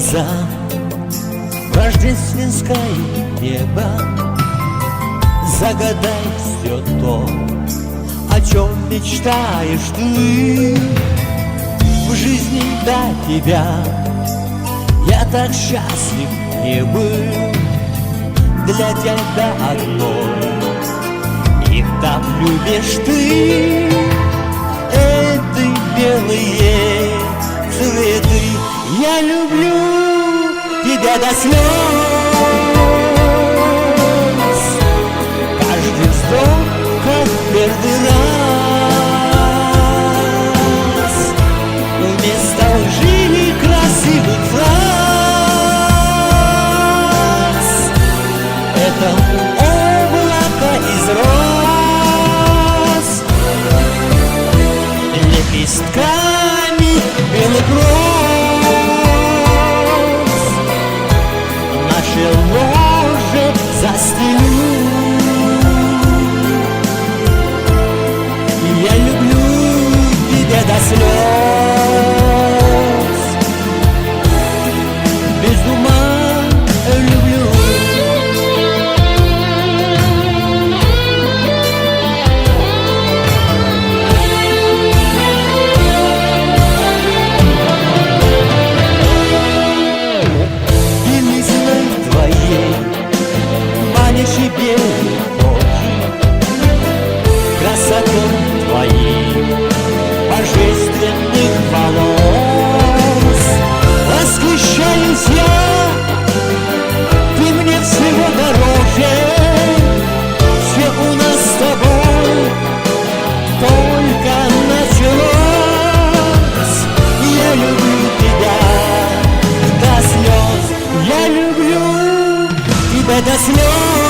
глазам в рождественское небо. Загадай все то, о чем мечтаешь ты в жизни до тебя. Я так счастлив не был для тебя одной, и так любишь ты эти белые цветы. Я люблю тебя до слез, каждый вздох как первый раз. Вместо лжи красивых фраз это облако из роз, лепестками белых роз наше ложе застелю. Я люблю тебя до слез, без ума люблю. Белизной твоей манящей белой кожи, красотой твоей божественных волос восхищаюсь я. Ты мне всего дороже, все у нас с тобой только началось. Я люблю тебя до слез, я люблю тебя до слез.